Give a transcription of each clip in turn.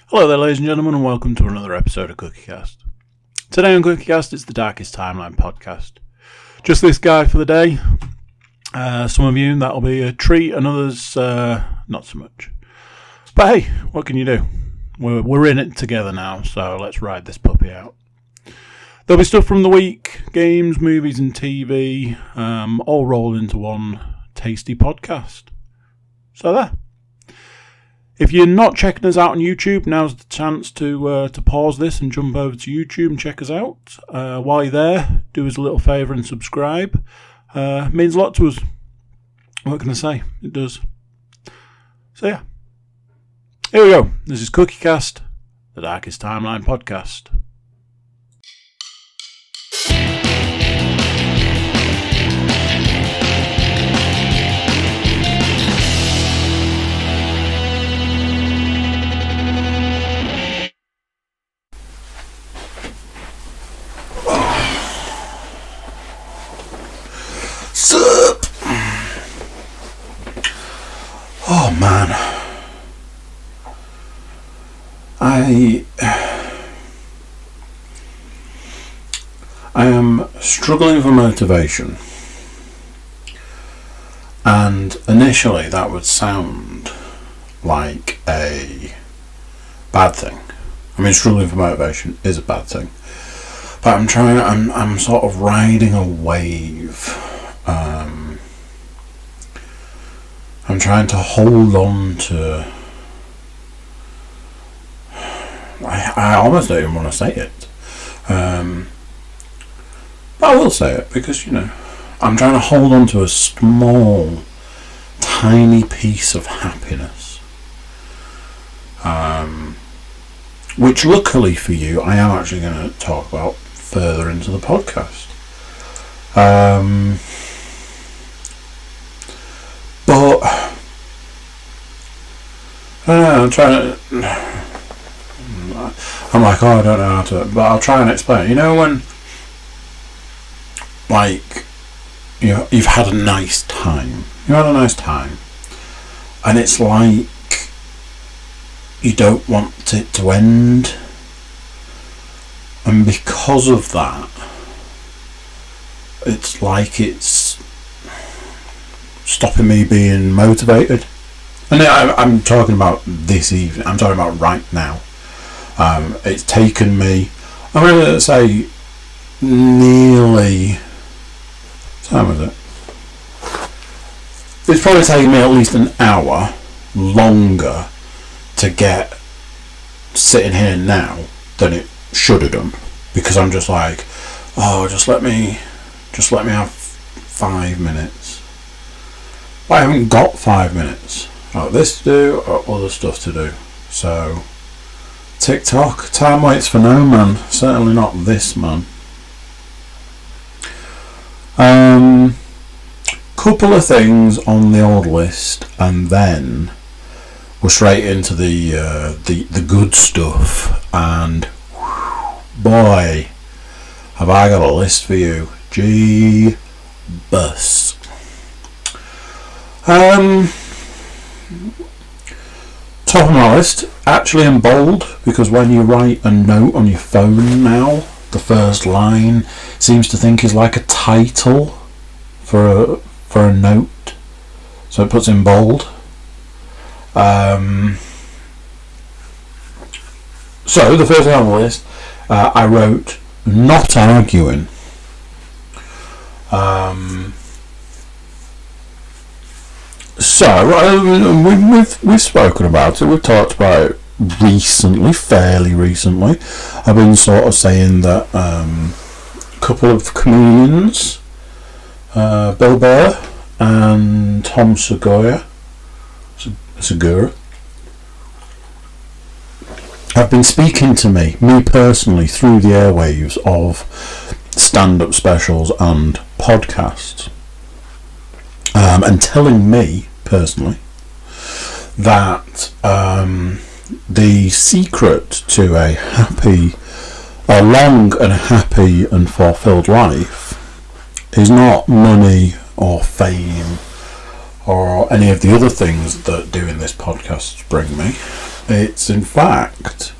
Hello there, ladies and gentlemen, and welcome to another episode of CookieCast. Today on CookieCast, it's the Darkest Timeline podcast. Just this guy for the day. Some of you, that'll be a treat, and others, not so much. But hey, what can you do? We're in it together now, so let's ride this puppy out. There'll be stuff from the week, games, movies, and TV, all rolled into one tasty podcast. So there. If you're not checking us out on YouTube, now's the chance to pause this and jump over to YouTube and check us out. While you're there, do us a little favour and subscribe. It means a lot to us. What can I say? It does. So yeah. Here we go. This is CookieCast, the Darkest Timeline podcast. Sup? Oh man, I am struggling for motivation, and initially that would sound like a bad thing. I mean, struggling for motivation is a bad thing, but I'm sort of riding a wave. I'm trying to hold on to. I almost don't even want to say it, but I will say it because I'm trying to hold on to a small, tiny piece of happiness, which luckily for you, I am actually going to talk about further into the podcast. But I don't know, I'm like, I don't know how to, but I'll try and explain. When, like, you've had a nice time, and it's like you don't want it to end, and because of that, it's like it's stopping me being motivated. And I'm talking about this evening. I'm talking about right now. It's taken me, I'm going to say, nearly, what time was it? It's probably taken me at least an hour longer to get sitting here now than it should have done. Because I'm just like, just let me have 5 minutes. I haven't got 5 minutes. I've got this to do, or other stuff to do. So, TikTok, time waits for no man. Certainly not this man. Couple of things on the old list, and then we're straight into the good stuff. And boy, have I got a list for you. Gee-bus. Top of my list, actually in bold, because when you write a note on your phone now, the first line seems to think is like a title for a note, so it puts in bold. So the first thing on the list, I wrote not arguing. So we've spoken about it. We've talked about it fairly recently. I've been sort of saying that a couple of comedians, Bill Burr and Tom Segura, have been speaking to me personally, through the airwaves of stand-up specials and podcasts. And telling me personally that the secret to a long and happy and fulfilled life is not money or fame or any of the other things that doing this podcast bring me, It's in fact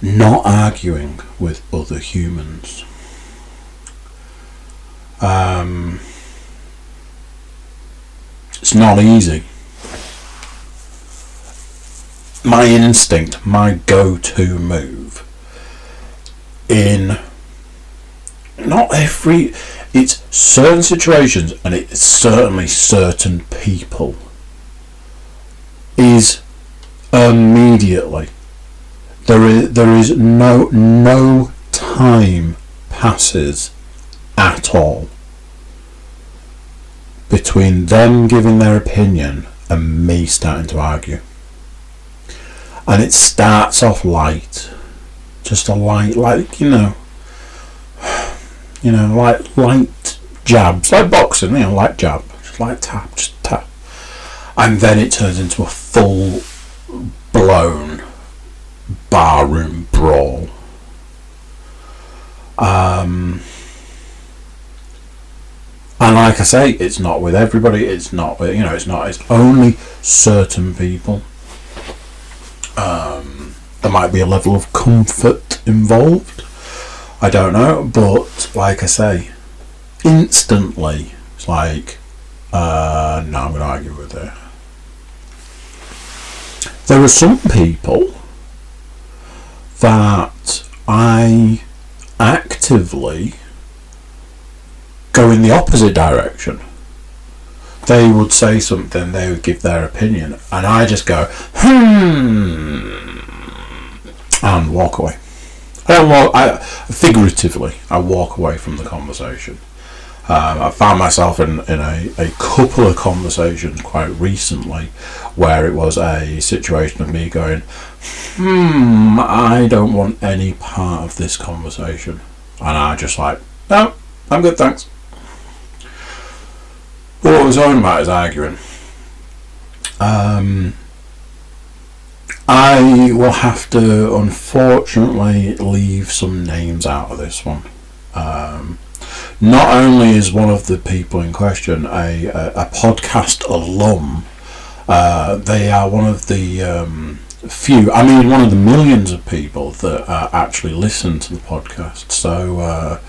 not arguing with other humans. It's not easy. My instinct, my go-to move in it's certain situations, and it's certainly certain people, is immediately. There is no time passes at all between them giving their opinion and me starting to argue. And it starts off light, just a light, like light jabs, like boxing, light jab, just light tap, just tap, and then it turns into a full blown barroom brawl. And like I say, it's not with everybody. It's not with, it's only certain people. There might be a level of comfort involved. I don't know, but like I say, instantly, it's like, no, I'm going to argue with it. There are some people that I actively go in the opposite direction. They would say something, they would give their opinion, and I just go, and walk away. Figuratively, I walk away from the conversation. I found myself in a couple of conversations quite recently where it was a situation of me going, I don't want any part of this conversation. And I just like, no, I'm good, thanks. All I was on about is arguing. I will have to, unfortunately, leave some names out of this one. Not only is one of the people in question a podcast alum, they are one of the one of the millions of people that actually listen to the podcast. So I'm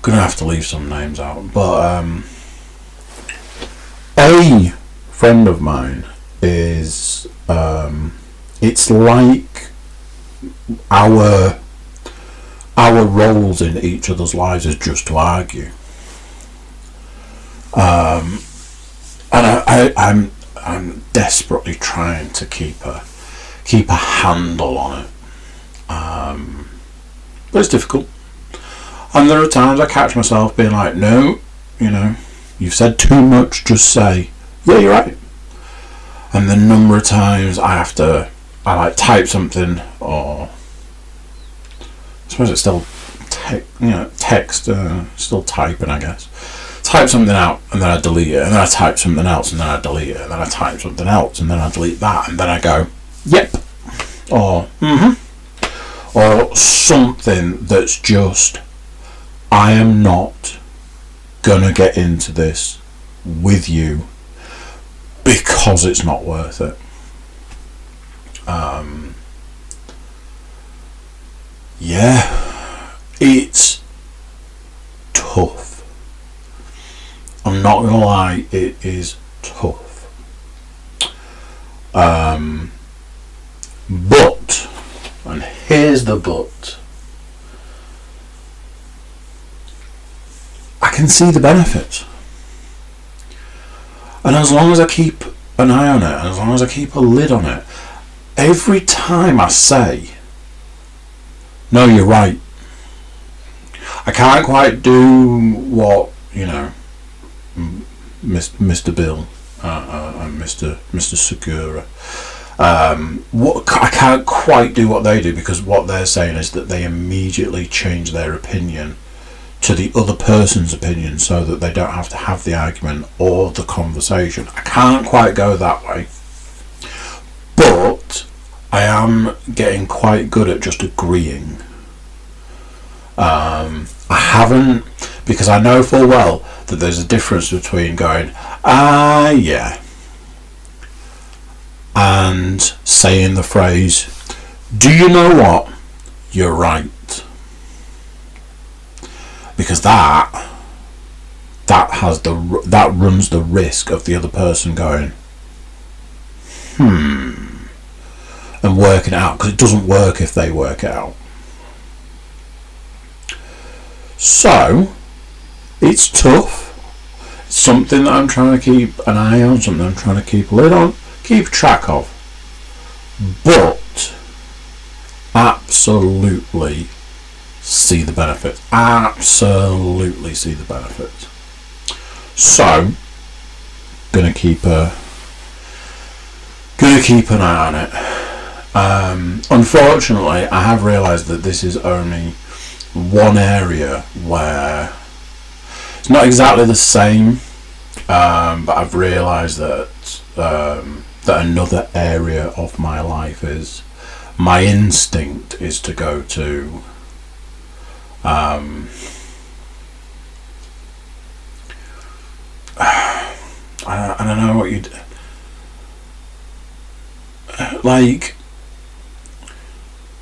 going to have to leave some names out. But a friend of mine is... it's like our roles in each other's lives is just to argue, and I'm desperately trying to keep a handle on it, but it's difficult. And there are times I catch myself being like, no, you've said too much. Just say, yeah, you're right. And the number of times I type something, or I suppose it's still text, still typing, I guess. Type something out and then I delete it, and then I type something else and then I delete it, and then I type something else and then I delete that, and then I go, yep, or or something that's just, I am not gonna get into this with you because it's not worth it. It's tough. I'm not gonna lie, it is tough. But, and here's the but, I can see the benefits. And as long as I keep an eye on it, and as long as I keep a lid on it, every time I say, no, you're right, I can't quite do what, Mr. Bill and Mr. Segura, I can't quite do what they do, because what they're saying is that they immediately change their opinion to the other person's opinion so that they don't have to have the argument or the conversation. I can't quite go that way, but I am getting quite good at just agreeing. I haven't, because I know full well that there's a difference between going, yeah, and saying the phrase, "Do you know what? You're right." Because that runs the risk of the other person going, and working it out, because it doesn't work if they work it out. So it's tough. It's something that I'm trying to keep an eye on, something I'm trying to keep a lid on, keep track of. But absolutely see the benefits. Absolutely see the benefits. So gonna keep an eye on it. Unfortunately, I have realised that this is only one area where it's not exactly the same, but I've realised that another area of my life is, my instinct is to go to I don't know what you'd like.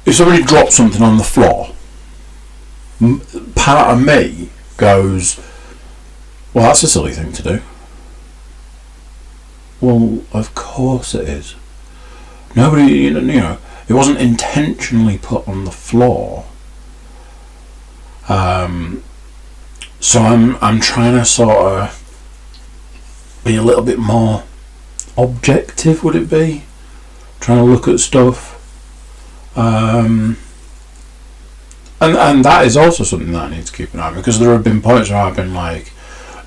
If somebody drops something on the floor, part of me goes, well, that's a silly thing to do. Well, of course it is. Nobody, you know, it wasn't intentionally put on the floor. So I'm trying to sort of be a little bit more objective, would it be? Trying to look at stuff. And that is also something that I need to keep an eye on, because there have been points where I've been like,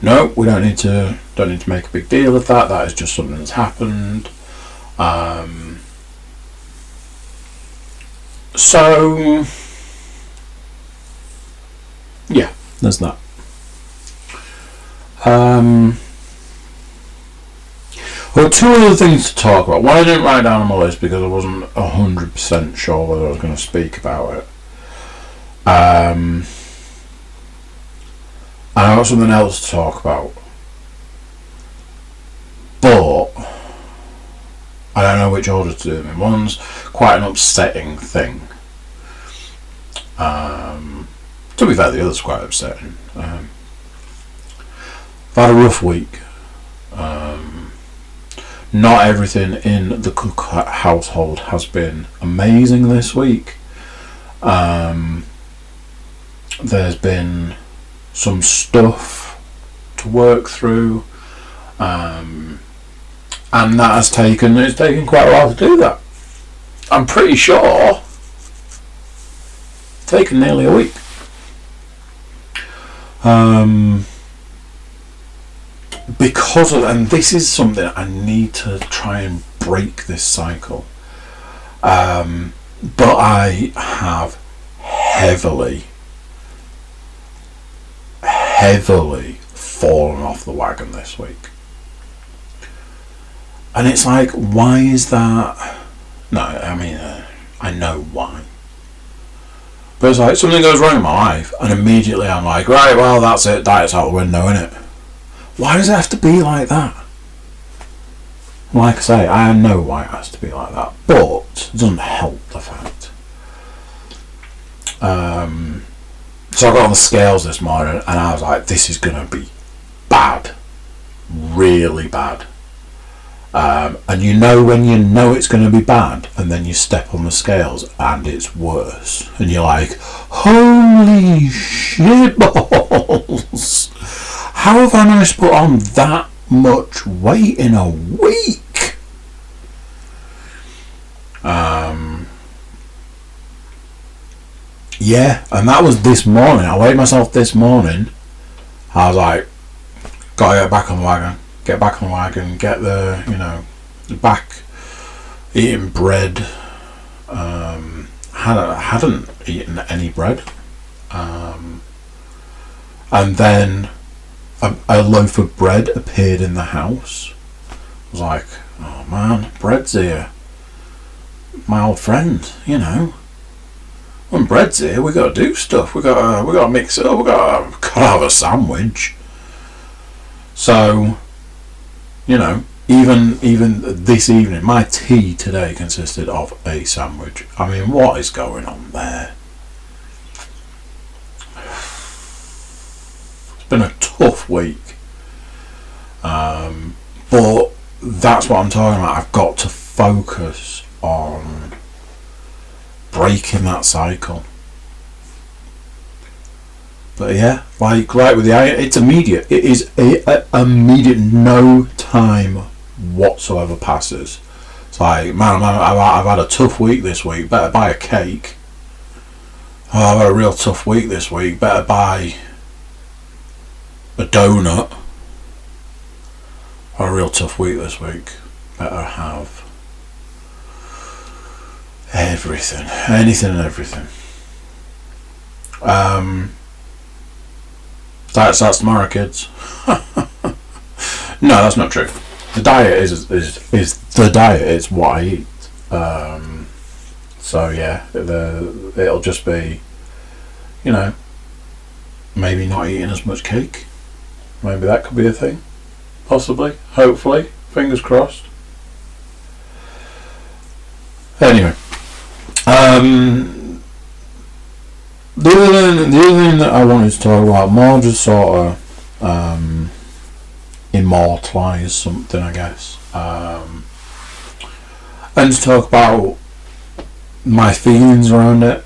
no, we don't need to make a big deal of that. That is just something that's happened. So yeah, there's that. Well, two other things to talk about. One I didn't write down on my list because I wasn't 100% sure whether I was going to speak about it. And I got something else to talk about, but I don't know which order to do them in. One's quite an upsetting thing. To be fair, the other's quite upsetting. I've had a rough week. Not everything in the Cook household has been amazing this week. There's been some stuff to work through, and it's taken quite a while to do that. I'm pretty sure it's taken nearly a week. Because of, and this is something I need to try and break this cycle, but I have heavily fallen off the wagon this week, and it's like, why is that? No, I mean, I know why, but it's like something goes wrong in my life and immediately I'm like, right, well, that's it, diet's out the window, innit? Why does it have to be like that? Like I say, I know why it has to be like that, but it doesn't help the fact. So I got on the scales this morning and I was like, this is going to be bad. Really bad. And you know when you know it's going to be bad and then you step on the scales and it's worse. And you're like, holy shit balls. How have I managed to put on that much weight in a week? Yeah, and that was this morning. I weighed myself this morning. I was like, gotta get back on the wagon. Get the, back eating bread. Hadn't eaten any bread. And then a loaf of bread appeared in the house. I was like, oh man, bread's here. My old friend, when bread's here, we got to do stuff. We got to mix it up. We got to have a sandwich. So, even this evening, my tea today consisted of a sandwich. I mean, what is going on there? It's been a tough week, but that's what I'm talking about. I've got to focus on breaking that cycle. But yeah, like with the iron, it's immediate. It is immediate. No time whatsoever passes. It's like, man, I've had a tough week this week. Better buy a cake. Oh, I've had a real tough week this week. Better buy a donut. Had a real tough week this week. Better have everything, anything and everything. That's tomorrow, kids. No, that's not true. The diet is the diet. It's what I eat. So yeah, it'll just be, maybe not eating as much cake. Maybe that could be a thing. Possibly. Hopefully. Fingers crossed. Anyway. The other thing that I wanted to talk about, more just sort of immortalise something, I guess, and to talk about my feelings around it.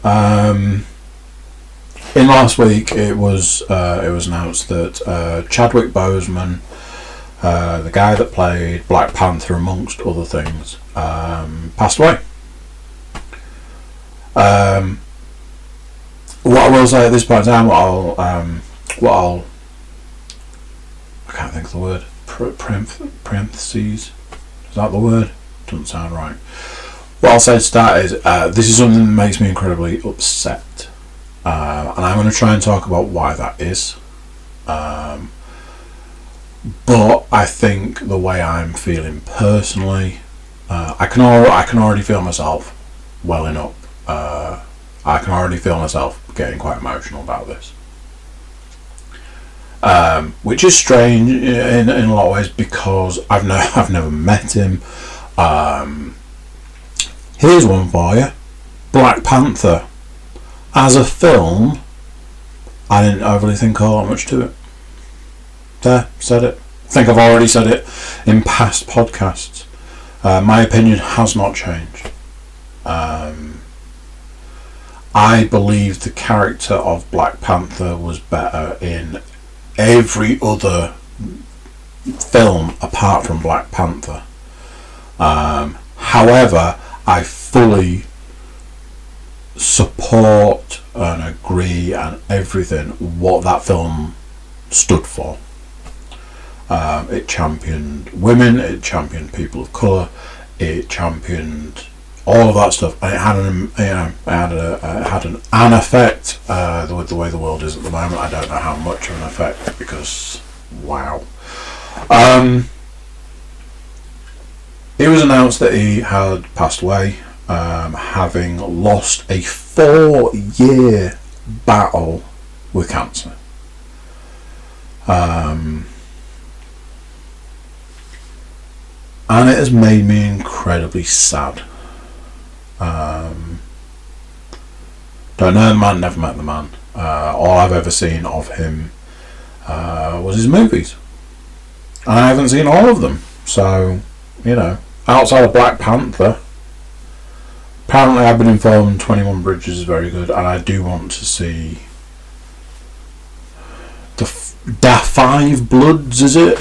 In last week, it was announced that Chadwick Boseman, the guy that played Black Panther amongst other things, passed away. What I will say at this point in time, I can't think of the word. Parentheses. Is that the word? Doesn't sound right. What I'll say to start is, this is something that makes me incredibly upset, and I'm going to try and talk about why that is. But I think the way I'm feeling personally, I can already feel myself welling up. I can already feel myself getting quite emotional about this, which is strange in a lot of ways because I've never met him. Here's one for you: Black Panther. As a film, I didn't overly think all that much to it. There, said it. I think I've already said it in past podcasts. My opinion has not changed. I believe the character of Black Panther was better in every other film apart from Black Panther. However, I fully support and agree and everything what that film stood for. It championed women, it championed people of colour, it championed all of that stuff, and it had an effect. With the way the world is at the moment, I don't know how much of an effect, because wow. It was announced that he had passed away, having lost a 4-year battle with cancer. And it has made me incredibly sad. Don't know the man, never met the man. All I've ever seen of him was his movies, and I haven't seen all of them. So, outside of Black Panther, apparently I've been informed 21 Bridges is very good, and I do want to see the Five Bloods, is it?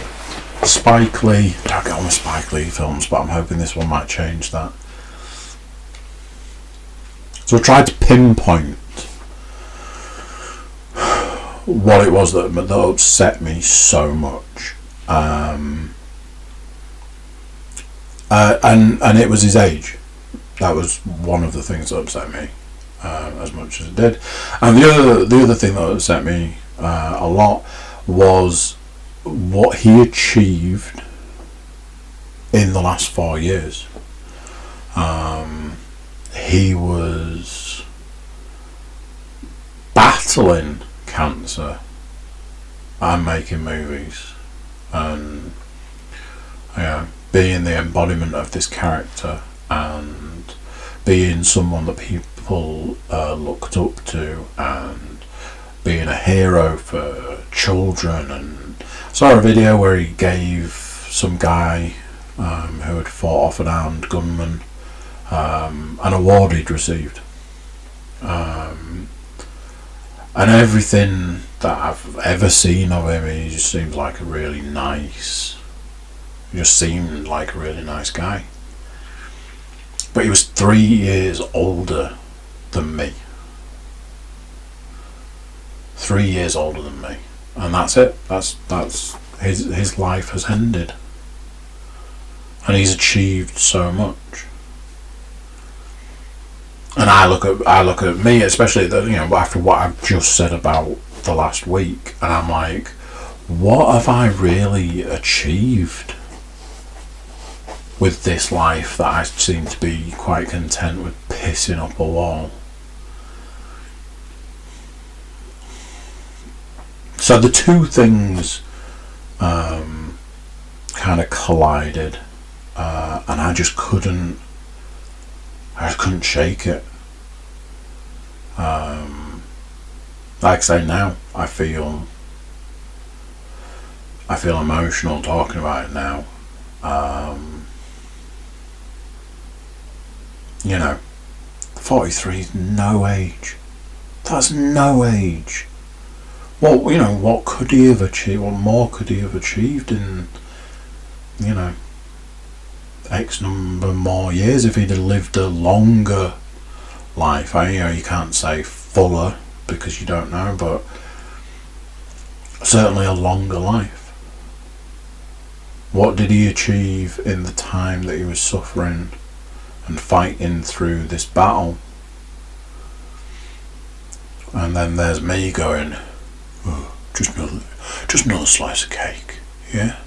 Spike Lee. Don't get on with Spike Lee films, but I'm hoping this one might change that. So I tried to pinpoint what it was that upset me so much, and it was his age. That was one of the things that upset me as much as it did. And the other thing that upset me a lot was what he achieved in the last 4 years. He was battling cancer and making movies, and being the embodiment of this character and being someone that people looked up to and being a hero for children. And I saw a video where he gave some guy who had fought off an armed gunman an award he'd received. And everything that I've ever seen of him, he just seemed like a really nice guy. But he was 3 years older than me. 3 years older than me. And that's it. That's his life has ended. And he's achieved so much. And I look at me, especially after what I've just said about the last week, and I'm like, what have I really achieved with this life that I seem to be quite content with pissing up a wall? So the two things kind of collided, and I just couldn't shake it. Like I say, now I feel emotional talking about it now. 43 is no age. That's no age. What could he have achieved? What more could he have achieved in X number more years if he'd have lived a longer life? You can't say fuller because you don't know, but certainly a longer life. What did he achieve in the time that he was suffering and fighting through this battle? And then there's me going, oh, just another slice of cake, yeah.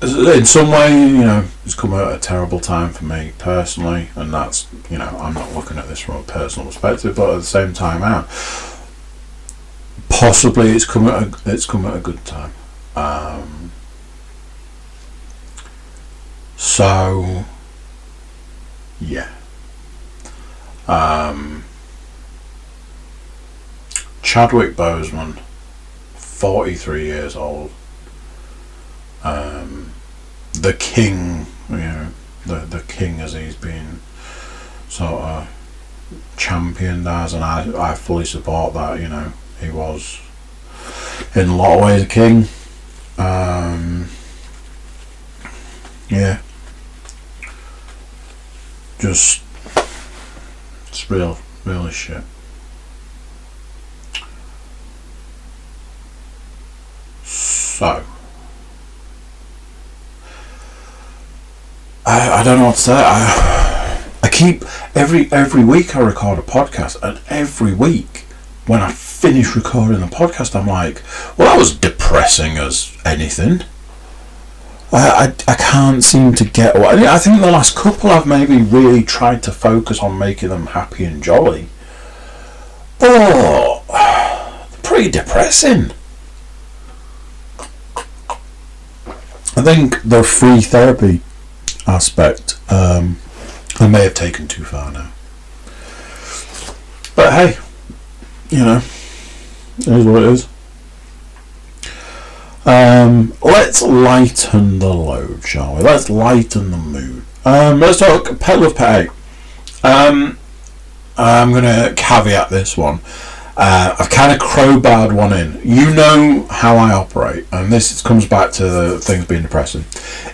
In some way, it's come at a terrible time for me personally, and that's, I'm not looking at this from a personal perspective, but at the same time, possibly it's come at a good time. So, yeah. Chadwick Boseman, 43 years old. The king, the king as he's been sort of championed as, and I fully support that. He was in a lot of ways a king. Yeah, it's real as shit. So I don't know what to say. I keep every week I record a podcast, and every week when I finish recording the podcast, I'm like, well, that was depressing as anything. I can't seem to get. I think the last couple I've maybe really tried to focus on making them happy and jolly. But they're pretty depressing. I think the free therapy aspect I may have taken too far now. But hey, it is what it is. Let's lighten the load, shall we? Let's lighten the mood. Let's talk Pet Love Pet Hate. I'm going to caveat this one. I've kind of crowbarred one in. You know how I operate, and this comes back to things being depressing.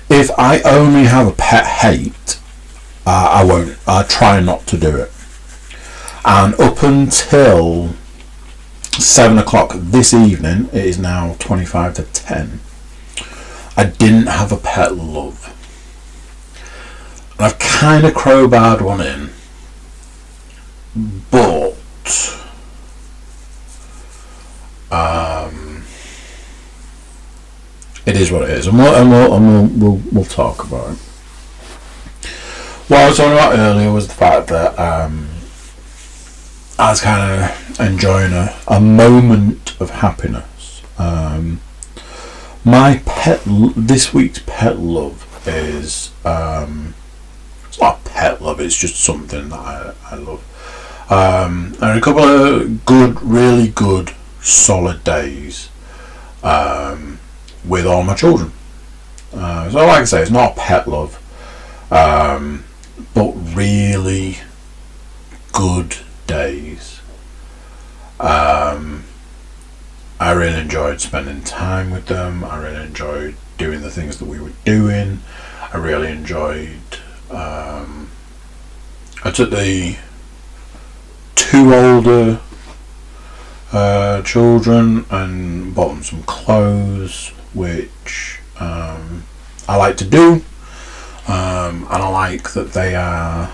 If I only have a pet hate, I won't. I try not to do it. And up until 7 o'clock this evening, it is now 25 to 10, I didn't have a pet love. And I've kind of crowbarred one in, but it is what it is, and we'll talk about it. What I was talking about earlier was the fact that I was kind of enjoying a moment of happiness This week's pet love is it's not pet love. It's just something that I love. And a couple of really good, solid days with all my children. So, like I say, it's not pet love, but really good days. I really enjoyed spending time with them. I really enjoyed doing the things that we were doing. I really enjoyed. I took the two older children and bought them some clothes, which I like to do, and I like that they are.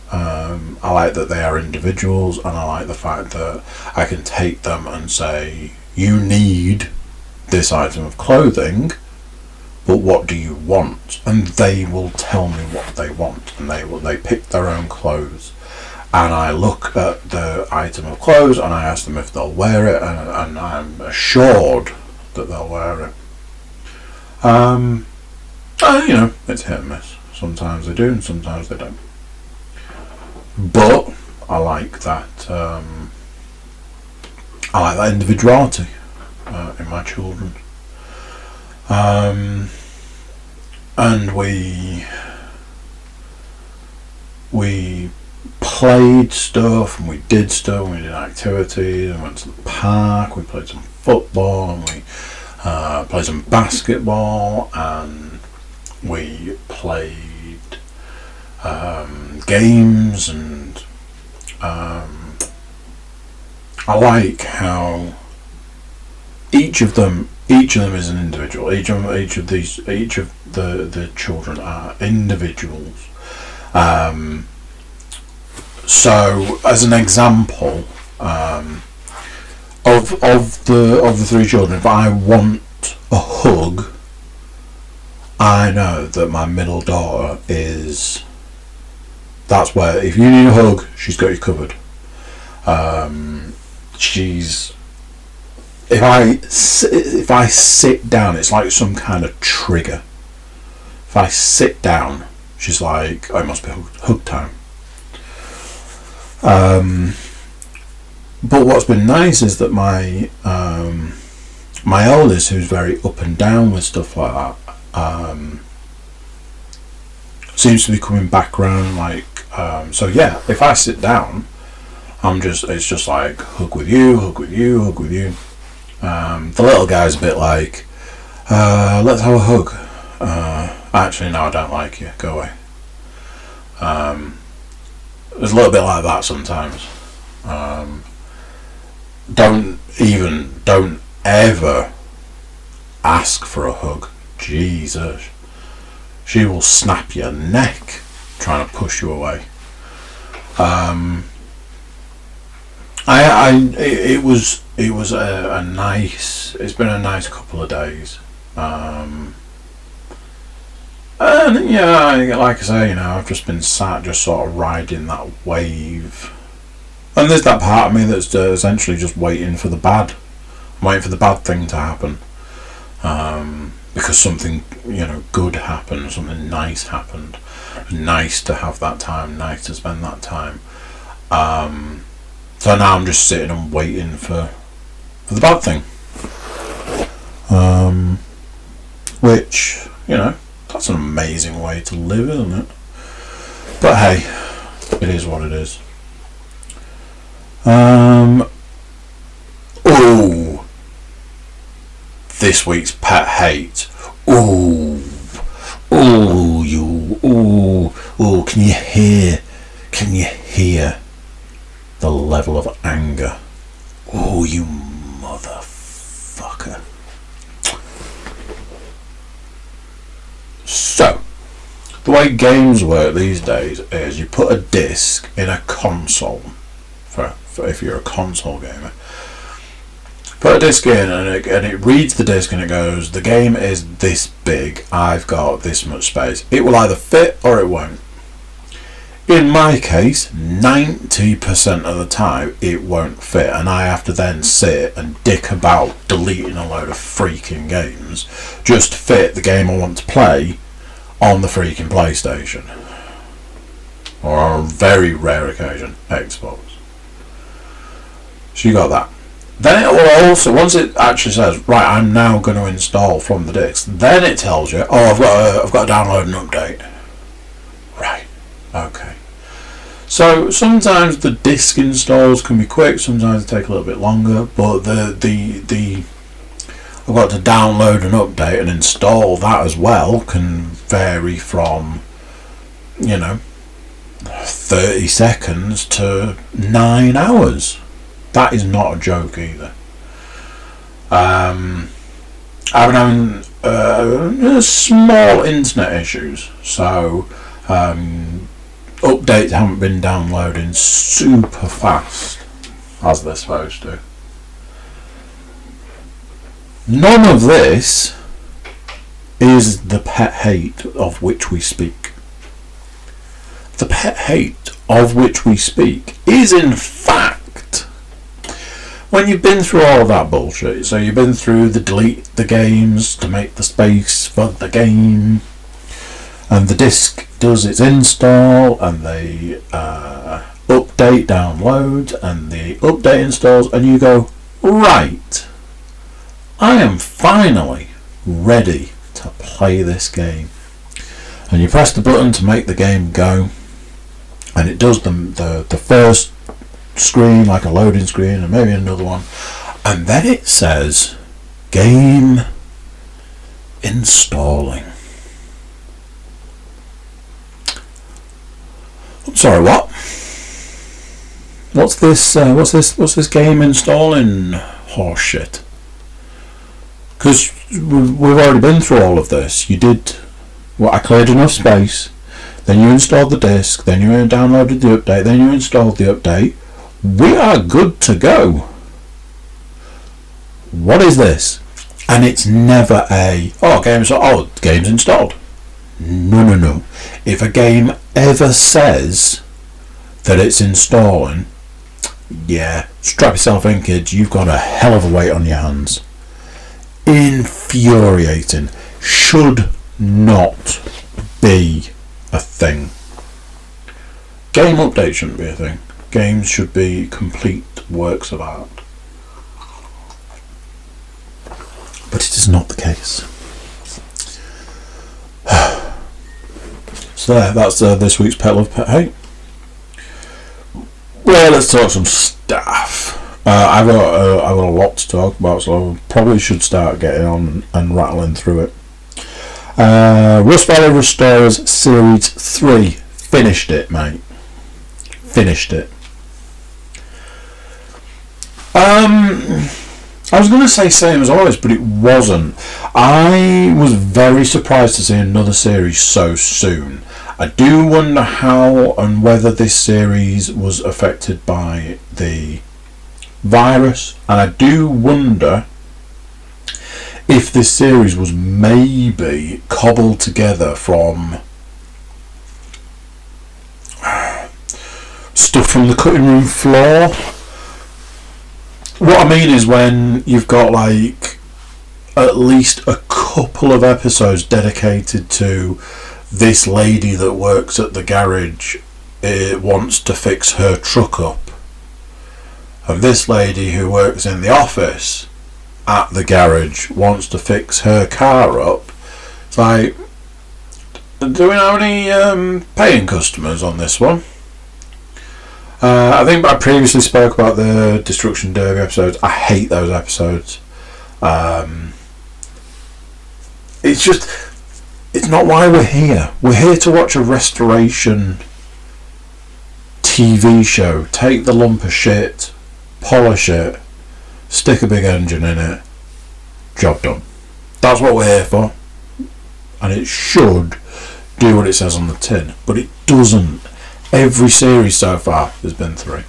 I like that they are individuals, and I like the fact that I can take them and say, you need this item of clothing, but what do you want? And they will tell me what they want, and they pick their own clothes. And I look at the item of clothes and I ask them if they'll wear it, and I'm assured that they'll wear it. It's hit and miss. Sometimes they do and sometimes they don't. But I like that. I like that individuality in my children. And we played stuff and we did stuff and we did activities and went to the park. We played some football and we played some basketball and we played games, and I like how each of them is an individual. Each of the children are individuals. So, as an example, of the three children, if I want a hug, I know that my middle daughter is. That's where, if you need a hug, she's got you covered. If I sit down, it's like some kind of trigger. If I sit down, she's like, oh, it must be hug time. But what's been nice is that my eldest, who's very up and down with stuff like that, seems to be coming back around. So yeah, if I sit down, it's just like hug with you. The little guy's a bit like, let's have a hug. Actually, no, I don't like you. Go away. There's a little bit like that sometimes. Don't ever ask for a hug. Jesus. She will snap your neck trying to push you away. It's been a nice couple of days. And yeah, like I say, I've just been sat, just sort of riding that wave. And there's that part of me that's essentially just waiting for the bad thing to happen. Because something, good happened, something nice happened. Nice to have that time, nice to spend that time. So now I'm just sitting and waiting for the bad thing. Which, that's an amazing way to live, isn't it? But hey, it is what it is. This week's pet hate. Can you hear the level of anger? Oh, you motherfucker. So, the way games work these days is you put a disc in a console, for if you're a console gamer. Put a disc in and it reads the disc and it goes, the game is this big, I've got this much space. It will either fit or it won't. In my case, 90% of the time it won't fit, and I have to then sit and dick about deleting a load of freaking games just to fit the game I want to play on the freaking PlayStation. Or on a very rare occasion, Xbox. So you got that. Then it will also, once it actually says, right, I'm now going to install from the disc, then it tells you, oh, I've got to download an update. Right, okay. So sometimes the disc installs can be quick, sometimes they take a little bit longer, but the I've got to download an update and install that as well can vary from, 30 seconds to 9 hours. That is not a joke either. I've been having small internet issues, so updates haven't been downloading super fast as they're supposed to. None of this is the pet hate of which we speak. The pet hate of which we speak is in fact when you've been through all of that bullshit. So you've been through the delete the games to make the space for the game, and the disc does its install, and the update downloads, and the update installs, and you go, right, I am finally ready to play this game. And you press the button to make the game go, and it does the first screen, like a loading screen, and maybe another one, and then it says game installing. I'm sorry, what? What's this game installing horseshit? Because we've already been through all of this. You did, I cleared enough space, then you installed the disc, then you downloaded the update, then you installed the update. We are good to go. What is this? And it's never game's installed. No. If a game ever says that it's installing, yeah, strap yourself in, kids. You've got a hell of a weight on your hands. Infuriating. Should not be a thing. Game update shouldn't be a thing. Games should be complete works of art. But it is not the case. So that's this week's Pet Love Pet Hate. Well, let's talk some stuff. I've got a lot to talk about, so I probably should start getting on and rattling through it. Rust Valley Restorers Series 3. Finished it, mate. Finished it. I was going to say same as always, but it wasn't. I was very surprised to see another series so soon. I do wonder how and whether this series was affected by the virus, and I do wonder if this series was maybe cobbled together from stuff from the cutting room floor. What I mean is when you've got like at least a couple of episodes dedicated to this lady that works at the garage wants to fix her truck up, and this lady who works in the office at the garage wants to fix her car up. It's like, do we have any paying customers on this one? I think I previously spoke about the Destruction Derby episodes. I hate those episodes. It's not why we're here. We're here to watch a restoration TV show. Take the lump of shit, polish it, stick a big engine in it, job done. That's what we're here for. And it should do what it says on the tin, but it doesn't. Every series so far, there's been 3.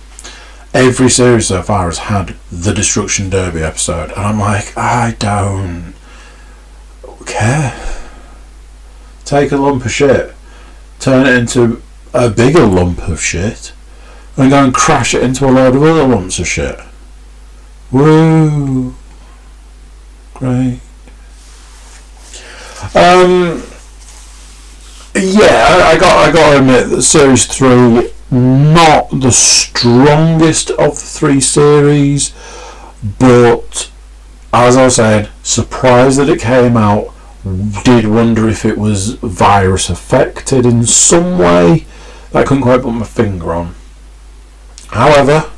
Every series so far has had the Destruction Derby episode, and I'm like, I don't care. Take a lump of shit, turn it into a bigger lump of shit and go and crash it into a load of other lumps of shit. Woo! Great. Yeah, I got to admit that Series 3, not the strongest of the 3 series, but as I was saying, surprised that it came out. Did wonder if it was virus affected in some way that I couldn't quite put my finger on. However,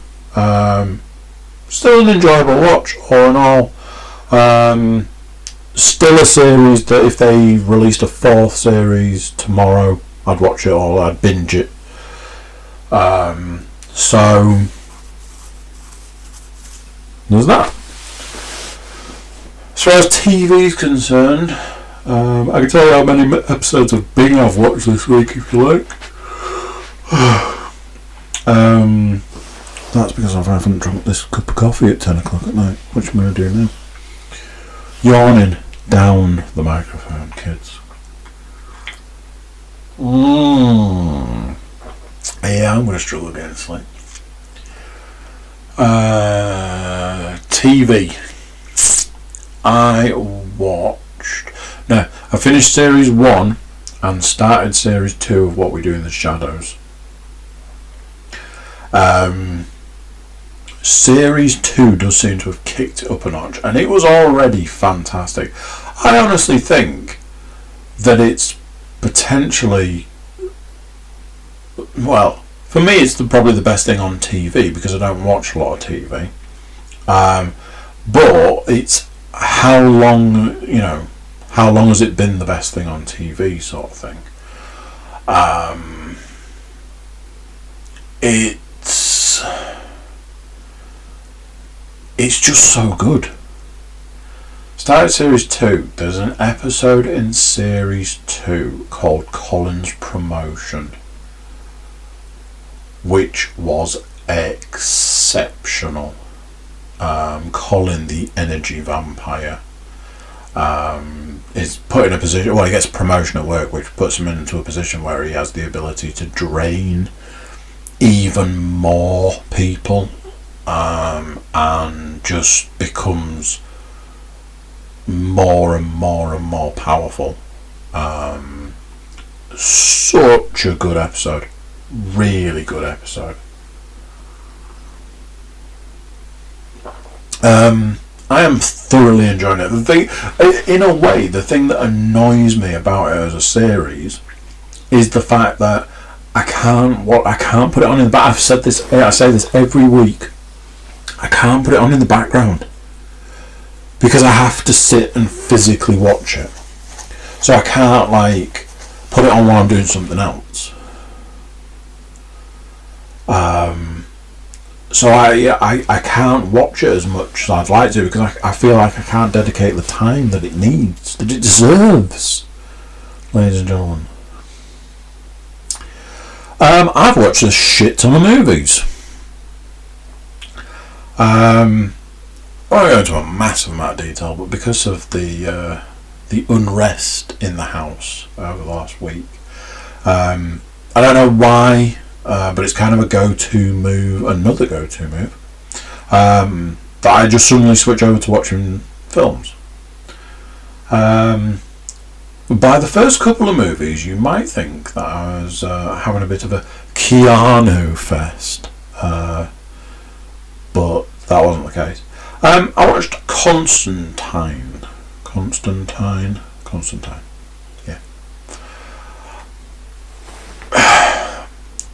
still an enjoyable watch all in all. Still a series that if they released a 4th series tomorrow, I'd watch it all, I'd binge it. So there's that. As far as TV is concerned, I can tell you how many episodes of Bing I've watched this week if you like. That's because I haven't drunk this cup of coffee at 10 o'clock at night, which I'm going to do now. Yawning down the microphone, kids. Yeah, I'm going to struggle getting to sleep. TV. I finished Series 1 and started Series 2 of What We Do in the Shadows. Series 2 does seem to have kicked it up a notch, and it was already fantastic. I honestly think that it's potentially, well, for me it's probably the best thing on TV, because I don't watch a lot of TV. But it's how long has it been the best thing on TV sort of thing. It's just so good. Started Series 2. There's an episode in Series 2 called Colin's Promotion, which was exceptional. Colin, the energy vampire, is put in a position, well, he gets a promotion at work, which puts him into a position where he has the ability to drain even more people, and just becomes more and more and more powerful. Such a good episode. Really good episode. I am thoroughly enjoying it. The thing, in a way, the thing that annoys me about it as a series is the fact that I can't put it on in the back. I say this every week. I can't put it on in the background because I have to sit and physically watch it. So I can't put it on while I'm doing something else. So I can't watch it as much as I'd like to, because I feel like I can't dedicate the time that it needs, that it deserves, ladies and gentlemen. I've watched a shit ton of movies. I won't go into a massive amount of detail, but because of the unrest in the house over the last week, I don't know why, but it's kind of a another go-to move, that I just suddenly switch over to watching films. By the first couple of movies, you might think that I was having a bit of a Keanu fest, but that wasn't the case. I watched Constantine, yeah.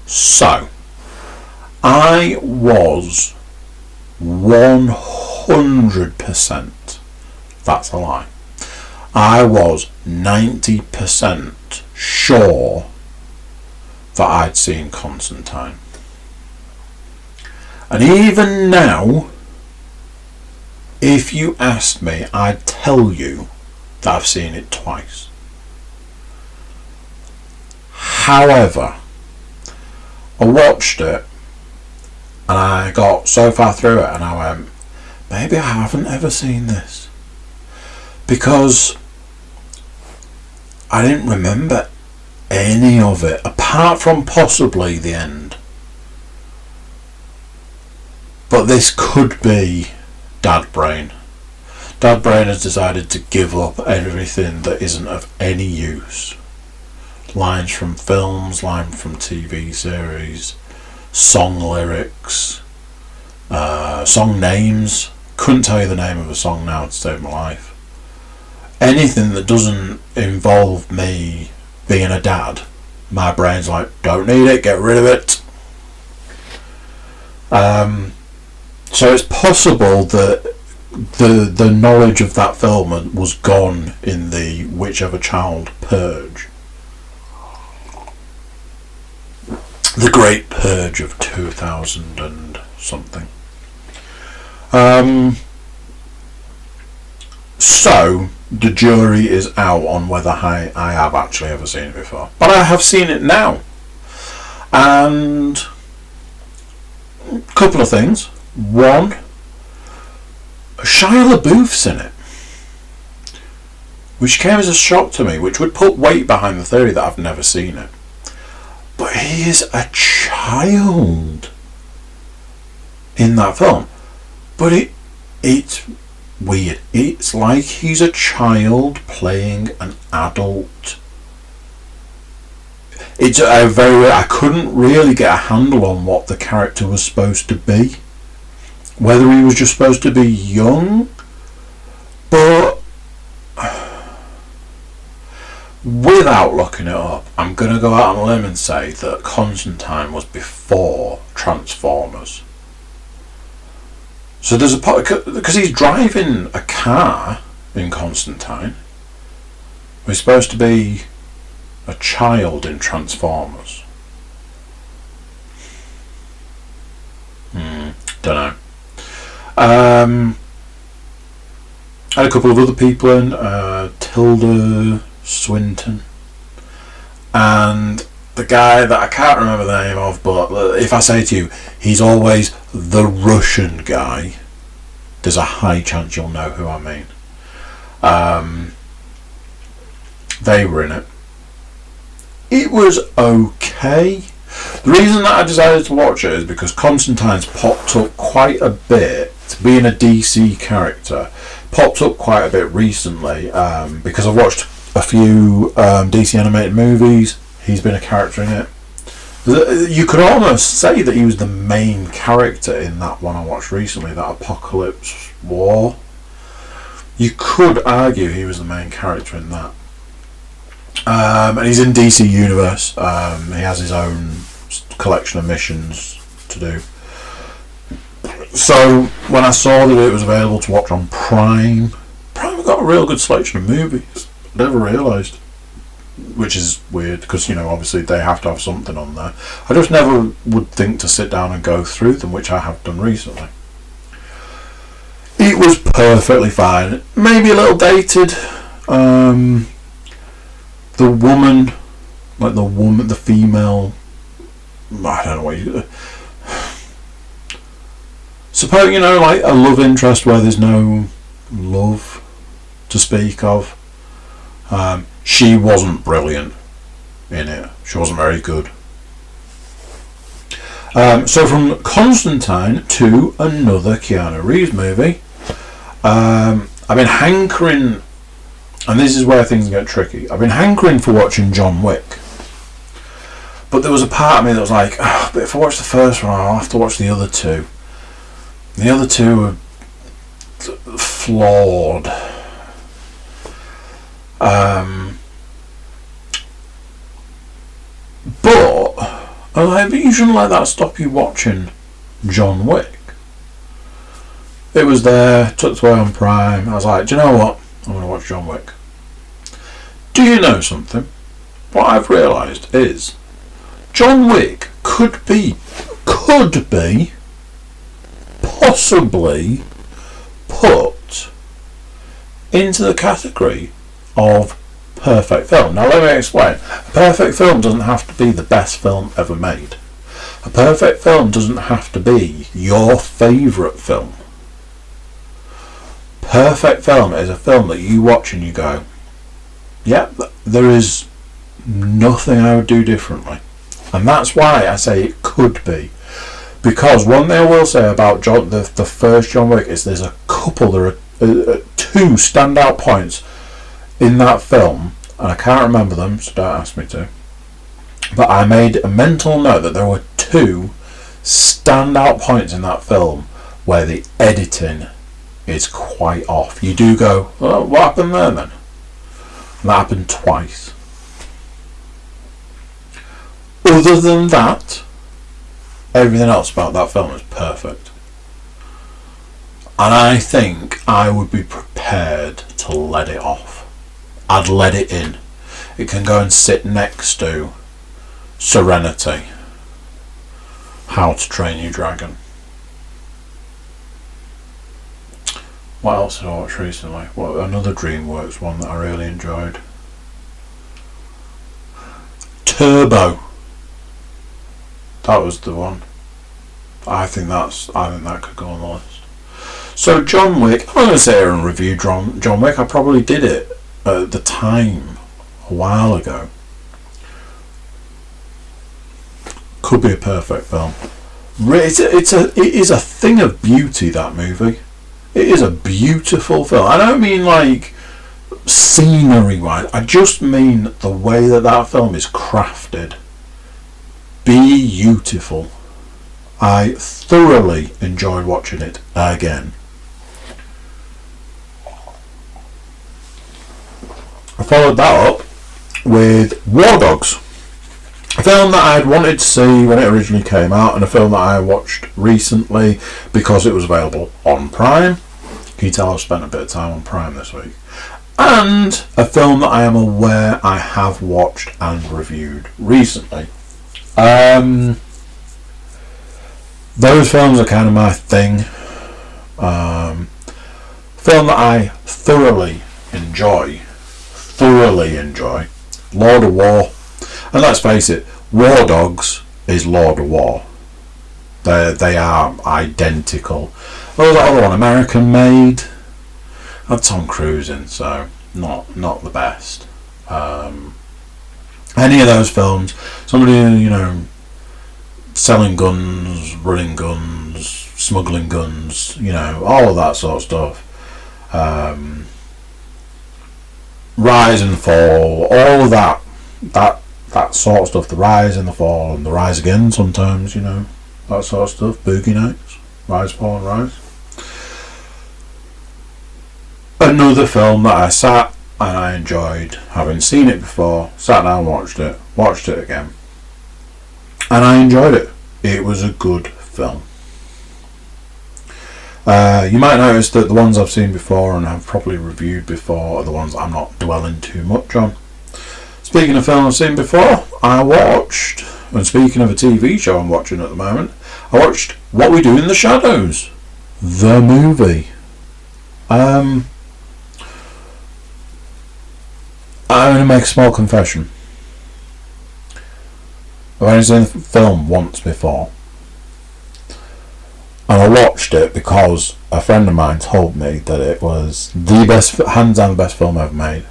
So, I was 100%, that's a lie, I was 90% sure that I'd seen Constantine. And even now, if you asked me, I'd tell you that I've seen it twice. However, I watched it and I got so far through it and I went, maybe I haven't ever seen this, because I didn't remember any of it, apart from possibly the end. But this could be Dad Brain. Dad Brain has decided to give up everything that isn't of any use. Lines from films, lines from TV series, song lyrics, song names. Couldn't tell you the name of a song now to save my life. Anything that doesn't involve me being a dad, my brain's like, don't need it, get rid of it. So it's possible that the knowledge of that film was gone in the Whichever Child purge. The Great Purge of 2000 and something. So the jury is out on whether I have actually ever seen it before. But I have seen it now. And a couple of things. One, Shia LaBeouf's in it, which came as a shock to me, which would put weight behind the theory that I've never seen it. But he is a child in that film. But it's weird. It's like he's a child playing an adult. It's a very... I couldn't really get a handle on what the character was supposed to be. Whether he was just supposed to be young, but without looking it up, I'm going to go out on a limb and say that Constantine was before Transformers. So there's a part, because he's driving a car in Constantine. He's supposed to be a child in Transformers. Don't know. Had a couple of other people in, Tilda Swinton, and the guy that I can't remember the name of, but if I say to you, he's always the Russian guy, there's a high chance you'll know who I mean. They were in it. It was okay. The reason that I decided to watch it is because Constantine's popped up quite a bit, being a DC character, popped up quite a bit recently, because I've watched a few DC animated movies. He's been a character in it. You could almost say that he was the main character in that one I watched recently, that Apocalypse War. You could argue he was the main character in that. And he's in DC Universe. He has his own collection of missions to do. So when I saw that it was available to watch on Prime got a real good selection of movies. I never realised, which is weird because, you know, obviously they have to have something on there. I just never would think to sit down and go through them, which I have done recently. It was perfectly fine. Maybe a little dated. The woman, the female, I don't know what you... Suppose, you know, like a love interest where there's no love to speak of. She wasn't brilliant in it. She wasn't very good. So from Constantine to another Keanu Reeves movie. I've been hankering, and this is where things get tricky, I've been hankering for watching John Wick. But there was a part of me that was like, oh, but if I watch the first one, I'll have to watch the other two. The other two are flawed. But you shouldn't let that stop you watching John Wick. It was there, tucked away on Prime. I was like, do you know what? I'm going to watch John Wick. Do you know something? What I've realised is John Wick could be possibly put into the category of perfect film. Now let me explain. A perfect film doesn't have to be the best film ever made. A perfect film doesn't have to be your favourite film. Perfect film is a film that you watch and you go, yeah, there is nothing I would do differently. And that's why I say it could be. Because one thing I will say about the first John Wick is there are two standout points in that film, and I can't remember them, so don't ask me to. But I made a mental note that there were two standout points in that film where the editing is quite off. You do go, oh, what happened there then? And that happened twice. Other than that, everything else about that film is perfect. And I think I would be prepared to let it off. I'd let it in. It can go and sit next to Serenity, How to Train Your Dragon. What else did I watch recently? Well, another DreamWorks one that I really enjoyed. Turbo. That was the one. I think that could go on the list. So John Wick, I'm not going to sit here and review John Wick. I probably did it at the time a while ago. Could be a perfect film. It is a thing of beauty, that movie. It is a beautiful film. I don't mean like scenery wise. I just mean the way that film is crafted. Beautiful. I thoroughly enjoyed watching it again. I followed that up with War Dogs, a film that I had wanted to see when it originally came out, and a film that I watched recently because it was available on Prime. Can you tell I've spent a bit of time on Prime this week? And a film that I am aware I have watched and reviewed recently. Those films are kind of my thing. Film that I thoroughly enjoy. Lord of War. And let's face it, War Dogs is Lord of War. They are identical. Oh, that other one, American Made, had Tom Cruise in, so not the best. Any of those films, somebody, selling guns, running guns, smuggling guns, all of that sort of stuff. Rise and fall, all of that sort of stuff. The rise and the fall and the rise again sometimes, that sort of stuff. Boogie Nights, Rise, Fall and Rise. Another film that I sat and I enjoyed, having seen it before, sat down, watched it again, and I enjoyed it. It was a good film. You might notice that the ones I've seen before and have probably reviewed before are the ones I'm not dwelling too much on. Speaking of films I've seen before, I watched, and speaking of a TV show I'm watching at the moment, I watched What We Do in the Shadows, the movie. I'm going to make a small confession. I've only seen the film once before, and I watched it because a friend of mine told me that it was the best, hands down the best film ever made.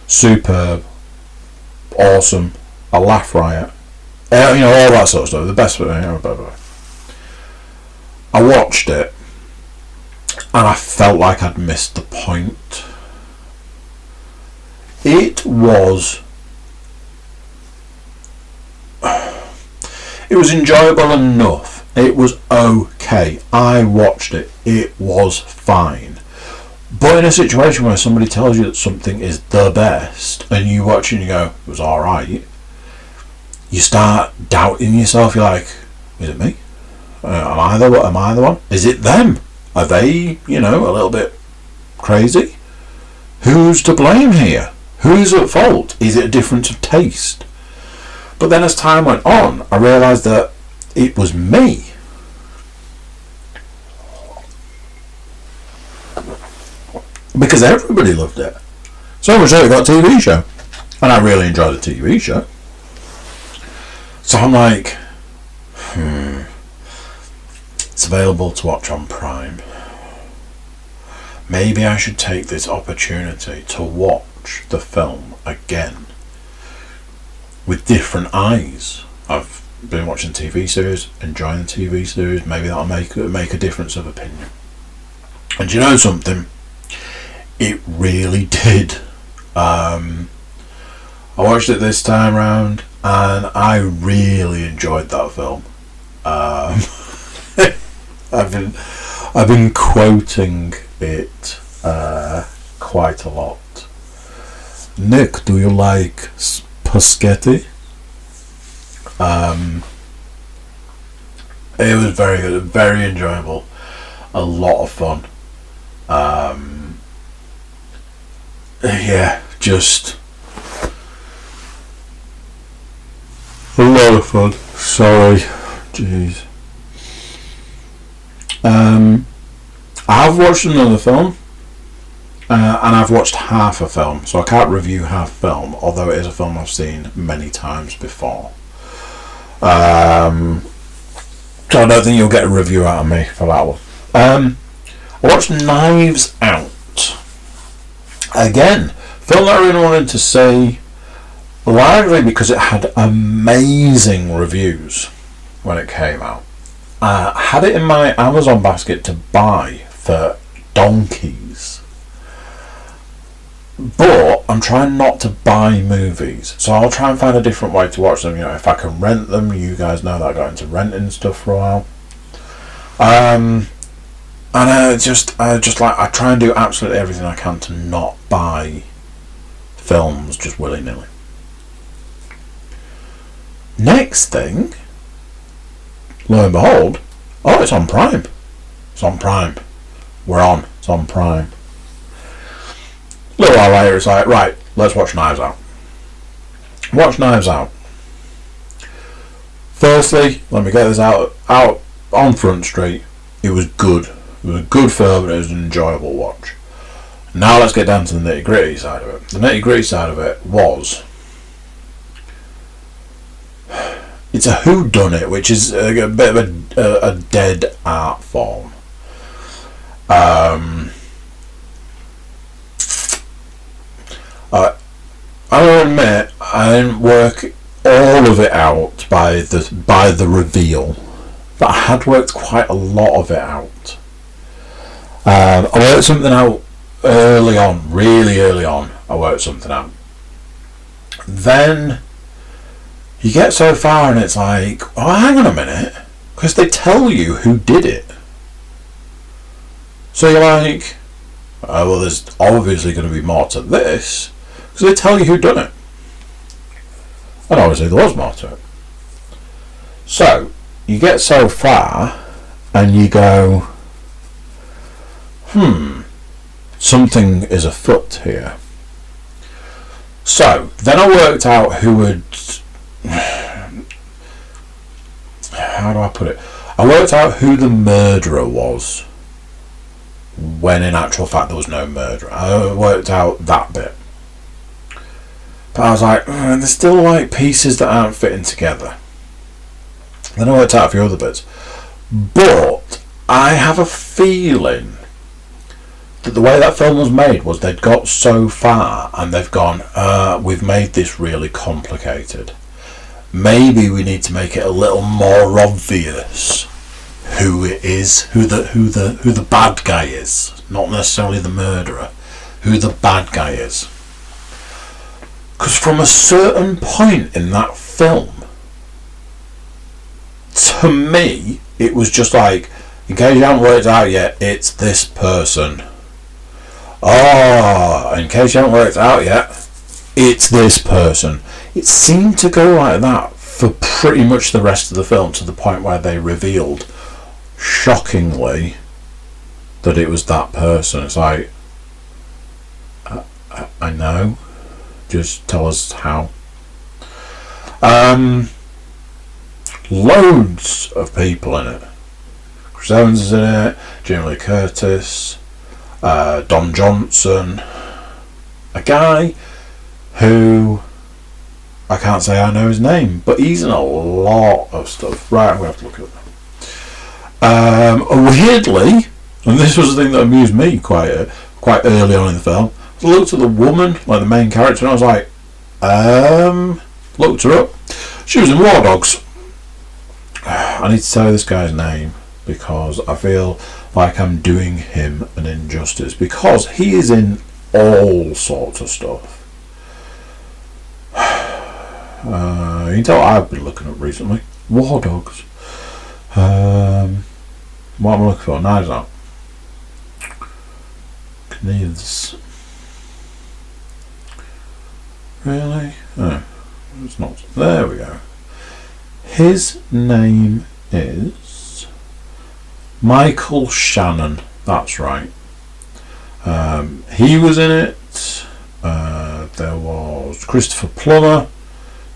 Superb, awesome, a laugh riot, all that sort of stuff. The best, blah, blah. I watched it, and I felt like I'd missed the point. It was enjoyable enough. It was okay. I watched it. It was fine. But in a situation where somebody tells you that something is the best, and you watch it and you go, it was alright, you start doubting yourself. You're like, is it me? Am I the one? Is it them? Are they, a little bit crazy? Who's to blame here? Who's at fault? Is it a difference of taste? But then as time went on, I realised that it was me. Because everybody loved it. So much so it got a TV show. And I really enjoyed the TV show. So I'm like, it's available to watch on Prime. Maybe I should take this opportunity to watch the film again. with different eyes. I've been watching the TV series, enjoying the TV series. Maybe that'll make a difference of opinion. And you know something? It really did. I watched it this time round, and I really enjoyed that film. I've been quoting it quite a lot. Nick, do you like spaghetti? It was very good, very enjoyable, a lot of fun. Yeah, just a lot of fun. Sorry, jeez. I've watched another film, and I've watched half a film, so I can't review half a film, although it is a film I've seen many times before. So I don't think you'll get a review out of me for that one. I watched Knives Out. Again, film that I really wanted to see, largely because it had amazing reviews when it came out. I had it in my Amazon basket to buy for donkeys. But I'm trying not to buy movies, so I'll try and find a different way to watch them. You know, if I can rent them, you guys know that I got into renting stuff for a while. And I try and do absolutely everything I can to not buy films just willy-nilly. Next thing, lo and behold, it's on Prime. It's on Prime. It's on Prime. A little while later, it's like, right, let's watch Knives Out. Watch Knives Out. Firstly, let me get this out on Front Street. It was good. It was a good film and it was an enjoyable watch. Now let's get down to the nitty-gritty side of it. The nitty-gritty side of it was, it's a whodunit, which is a bit of a dead art form. I'll admit I didn't work all of it out by the reveal, but I had worked quite a lot of it out. I worked something out early on, really early on. I worked something out. Then you get so far and it's like, oh, hang on a minute, because they tell you who did it. So you're like, oh, well, there's obviously going to be more to this, because they tell you who done it. And obviously there was more to it. So you get so far and you go, something is afoot here. So then I worked out who had, how do I put it? I worked out who the murderer was, when in actual fact there was no murderer. I worked out that bit. But I was like, there's still like pieces that aren't fitting together. Then I worked out a few other bits. But I have a feeling that the way that film was made was they'd got so far and they've gone, we've made this really complicated. Maybe we need to make it a little more obvious who it is, who the bad guy is, not necessarily the murderer, who the bad guy is. Because from a certain point in that film, to me, it was just like, in case you haven't worked out yet, it's this person. Oh, in case you haven't worked out yet, it's this person. It seemed to go like that for pretty much the rest of the film, to the point where they revealed, shockingly, that it was that person. It's like, I know, just tell us how. Loads of people in it. Chris Evans is in it, Jamie Lee Curtis, Don Johnson, a guy who I can't say I know his name, but he's in a lot of stuff. Right, I'm going to have to look it up. Weirdly, and this was the thing that amused me quite early on in the film, I looked at the woman, like the main character, and I was like, Looked her up. She was in War Dogs. I need to tell you this guy's name because I feel like I'm doing him an injustice because he is in all sorts of stuff. You can tell I've been looking up recently. War Dogs. What am I looking for? Knives Out. Knives. Really? Oh, it's not. There we go. His name is Michael Shannon. That's right. He was in it. There was Christopher Plummer.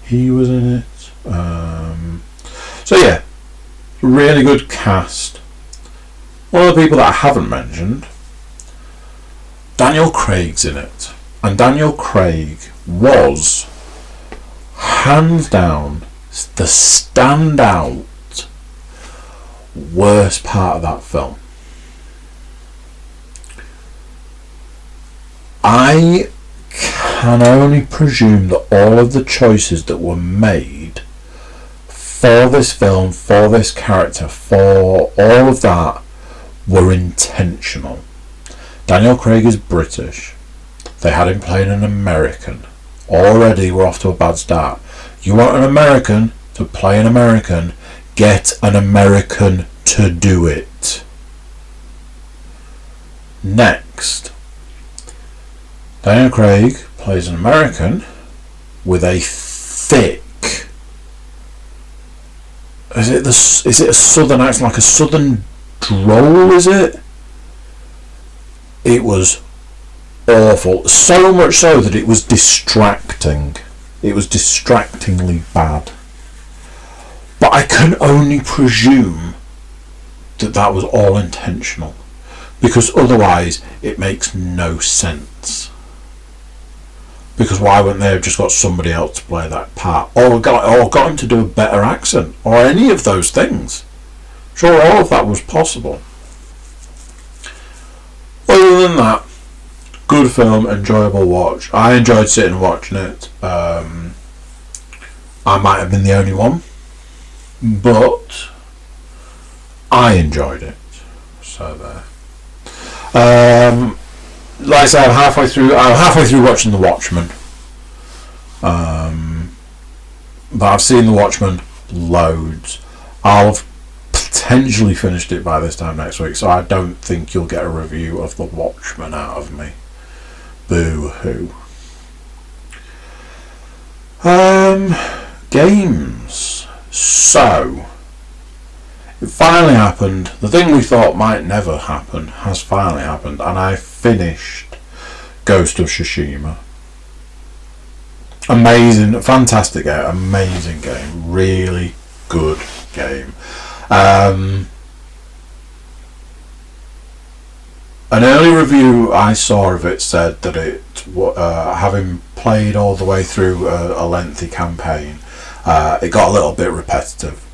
He was in it. So yeah, really good cast. One of the people that I haven't mentioned, Daniel Craig's in it. And Daniel Craig was, hands down, the standout worst part of that film. I can only presume that all of the choices that were made for this film, for this character, for all of that were intentional. Daniel Craig is British. They had him playing an American. Already we're off to a bad start. You want an American to play an American, get an American to do it. Next, Daniel Craig plays an American with a thick, is it a southern accent, like a southern drawl, is it? It was awful. So much so that it was distracting. It was distractingly bad. But I can only presume that that was all intentional, because otherwise it makes no sense. Because why wouldn't they have just got somebody else to play that part, or got him to do a better accent, or any of those things? Sure, all of that was possible. Other than that, good film, enjoyable watch. I enjoyed sitting and watching it. I might have been the only one, but I enjoyed it. So there. Like I said, I'm halfway through watching The Watchmen. But I've seen The Watchmen loads. I'll have potentially finished it by this time next week, so I don't think you'll get a review of The Watchmen out of me. Boo-hoo. Games. So, it finally happened. The thing we thought might never happen has finally happened, and I finished Ghost of Tsushima. Amazing, fantastic game, amazing game, really good game. An early review I saw of it said that it, having played all the way through a lengthy campaign, it got a little bit repetitive.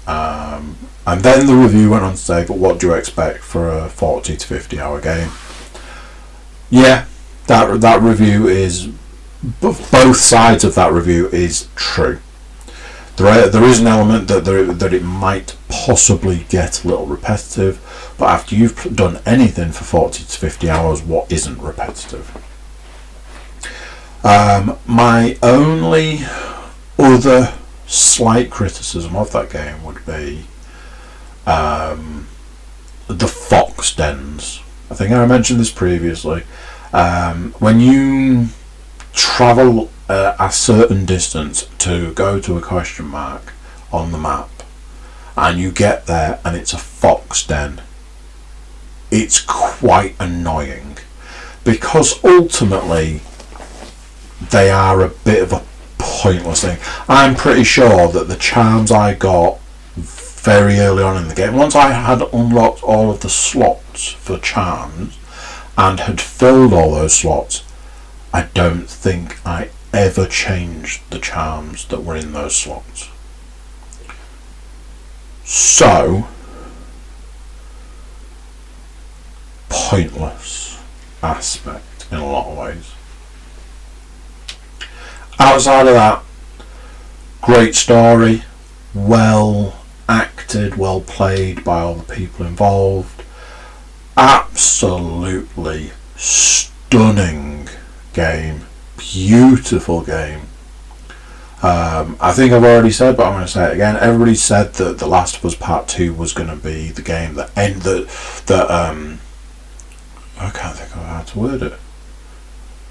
And then the review went on to say, but what do you expect for a 40 to 50 hour game? Yeah, that review is, both sides of that review is true. There is an element that it might possibly get a little repetitive, but after you've done anything for 40 to 50 hours, what isn't repetitive? My only other slight criticism of that game would be the fox dens. I think I mentioned this previously. When you travel a certain distance to go to a question mark on the map, and you get there and it's a fox den, it's quite annoying, because ultimately they are a bit of a pointless thing. I'm pretty sure that the charms I got very early on in the game, once I had unlocked all of the slots for charms and had filled all those slots, I don't think I ever changed the charms that were in those slots. So, pointless aspect in a lot of ways. Outside of that, Great story, well acted, well played by all the people involved. Absolutely stunning game, beautiful game. I think I've already said, but I'm going to say it again. Everybody said that The Last of Us Part 2 was going to be the game that I can't think of how to word it.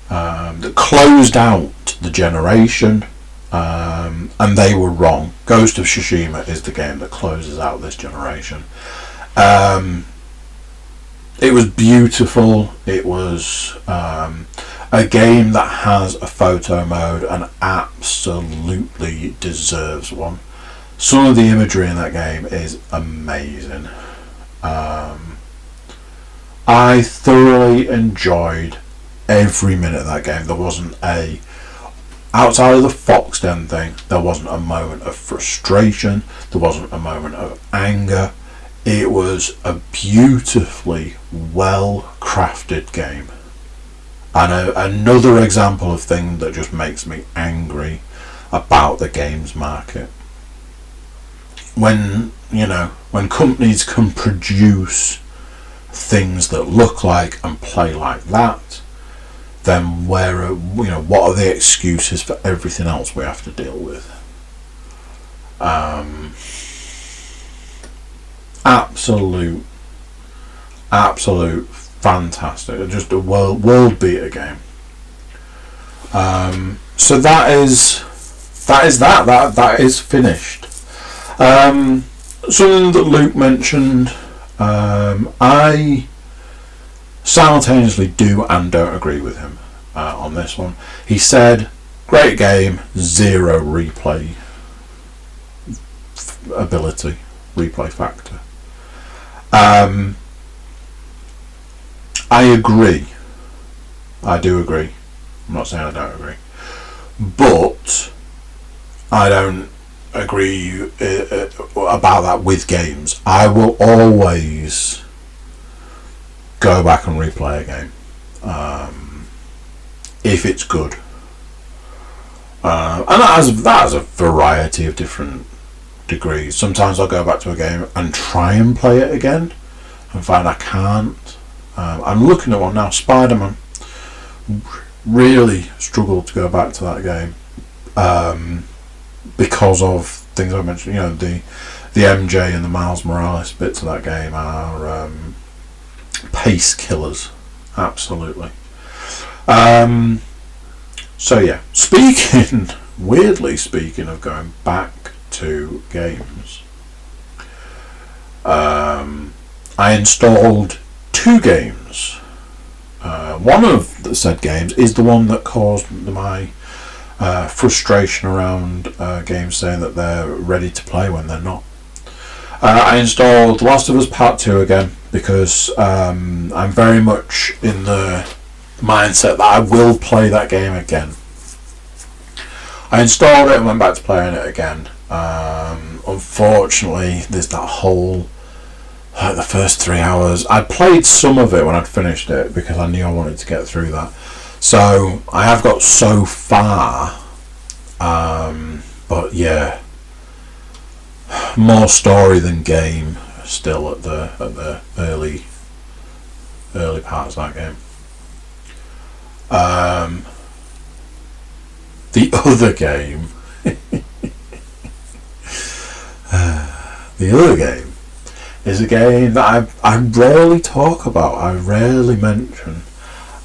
That closed out the generation, and they were wrong. Ghost of Tsushima is the game that closes out this generation. It was beautiful. It was a game that has a photo mode and absolutely deserves one. Some of the imagery in that game is amazing. I thoroughly enjoyed every minute of that game. There wasn't outside of the Fox Den thing, there wasn't a moment of frustration, there wasn't a moment of anger. It was a beautifully well crafted game. And another example of thing that just makes me angry about the games market. When companies can produce things that look like and play like that, then what are the excuses for everything else we have to deal with? Absolute fantastic, just a world beater game. So that is finished. Something that Luke mentioned, I simultaneously do and don't agree with him on this one. He said, great game, zero replay ability, replay factor. I agree. I do agree. I'm not saying I don't agree. But I don't agree about that with games. I will always go back and replay a game if it's good. And that has a variety of different degrees. Sometimes I'll go back to a game and try and play it again and find I can't. I'm looking at one now, Spider-Man. Really struggled to go back to that game because of things I mentioned. The MJ and the Miles Morales bits of that game are pace killers, absolutely. So yeah, weirdly speaking of going back to games, I installed 2 games. One of the said games is the one that caused my frustration around games saying that they're ready to play when they're not. I installed The Last of Us Part 2 again because I'm very much in the mindset that I will play that game again. I installed it and went back to playing it again. Unfortunately, there's that whole the first 3 hours. I played some of it when I'd finished it because I knew I wanted to get through that. So I have got so far, but yeah, more story than game still at the early parts of that game. The other game, is a game that I rarely talk about. I rarely mention.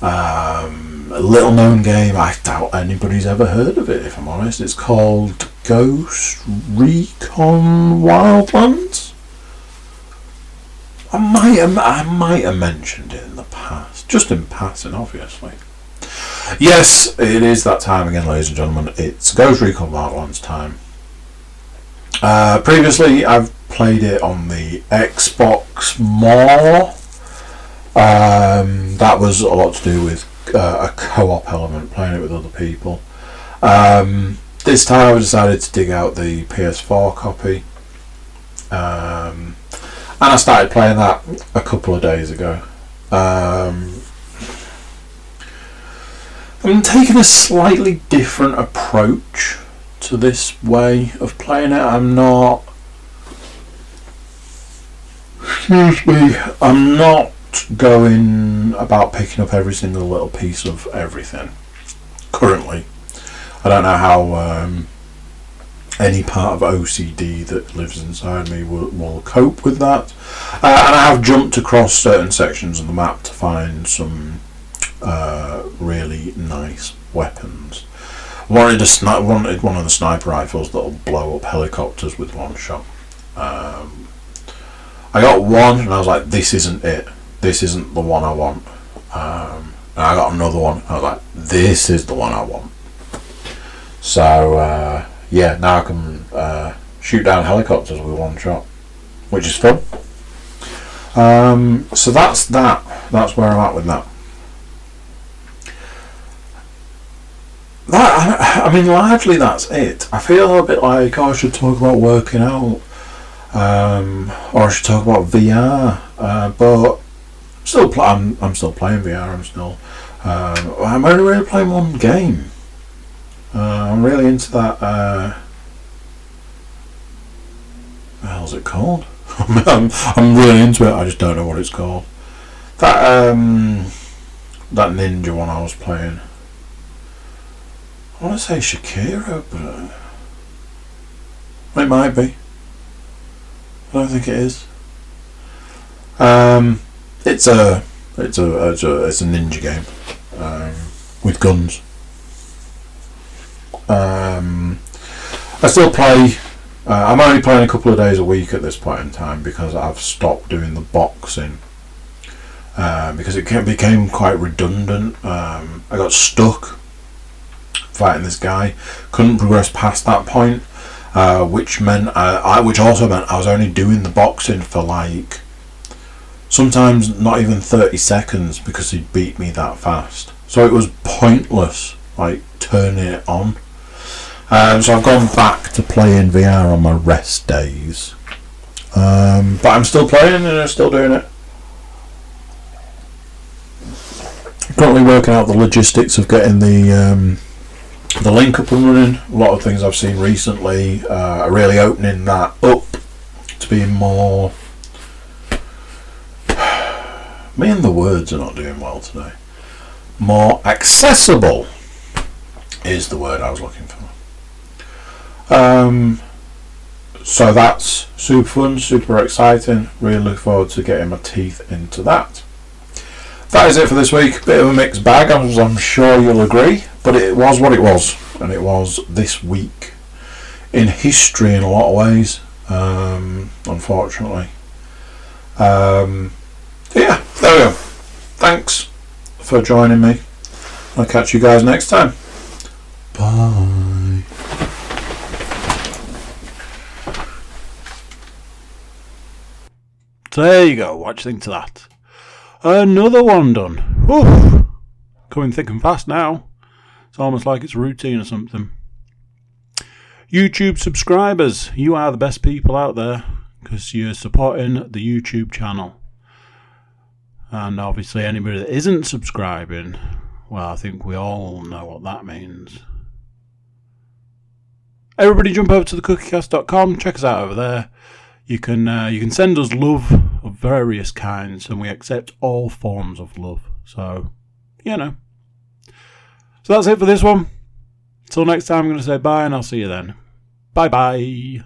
A little known game. I doubt anybody's ever heard of it, if I'm honest. It's called Ghost Recon Wildlands. I might have mentioned it in the past, just in passing, obviously. Yes, it is that time again, ladies and gentlemen. It's Ghost Recon Wildlands time. Previously, I've played it on the Xbox more. That was a lot to do with a co-op element, playing it with other people. This time I decided to dig out the PS4 copy, and I started playing that a couple of days ago. I'm taking a slightly different approach to this way of playing it. I'm not going about picking up every single little piece of everything currently. I don't know how any part of OCD that lives inside me will cope with that, and I have jumped across certain sections of the map to find some really nice weapons. Wanted one of the sniper rifles that'll blow up helicopters with one shot. I got one and I was like, this isn't it. This isn't the one I want. And I got another one. I was like, this is the one I want. So yeah, now I can shoot down helicopters with one shot, which is fun. So that's that. That's where I'm at with that. I mean, largely that's it. I feel a bit like I should talk about working out, or I should talk about VR. But I'm still playing VR. I'm only really playing one game. I'm really into that. What the hell's it called? I'm really into it. I just don't know what it's called. That ninja one I was playing. I want to say Shakira, but it might be. I don't think it is. It's a ninja game with guns. I still play. I'm only playing a couple of days a week at this point in time because I've stopped doing the boxing because it became quite redundant. I got stuck fighting this guy, couldn't progress past that point, which also meant I was only doing the boxing for like sometimes not even 30 seconds because he'd beat me that fast. So it was pointless like turning it on. So I've gone back to playing VR on my rest days, but I'm still playing and I'm still doing it. Currently working out the logistics of getting the link up and running. A lot of things I've seen recently are really opening that up to being more. Me and the words are not doing well today. More accessible is the word I was looking for. So that's super fun, super exciting. Really look forward to getting my teeth into that. That is it for this week. Bit of a mixed bag, as I'm sure you'll agree, but it was what it was, and it was this week in history in a lot of ways, unfortunately. Yeah, there we go. Thanks for joining me. I'll catch you guys next time. Bye. So there you go, what do you think to that? Another one done. Whew. Coming thick and fast now. It's almost like it's routine or something. YouTube subscribers, you are the best people out there because you're supporting the YouTube channel. And obviously anybody that isn't subscribing, well, I think we all know what that means. Everybody jump over to thecookiecast.com, check us out over there. You can send us love of various kinds, and we accept all forms of love. So, you know. So that's it for this one. Till next time, I'm going to say bye, and I'll see you then. Bye-bye.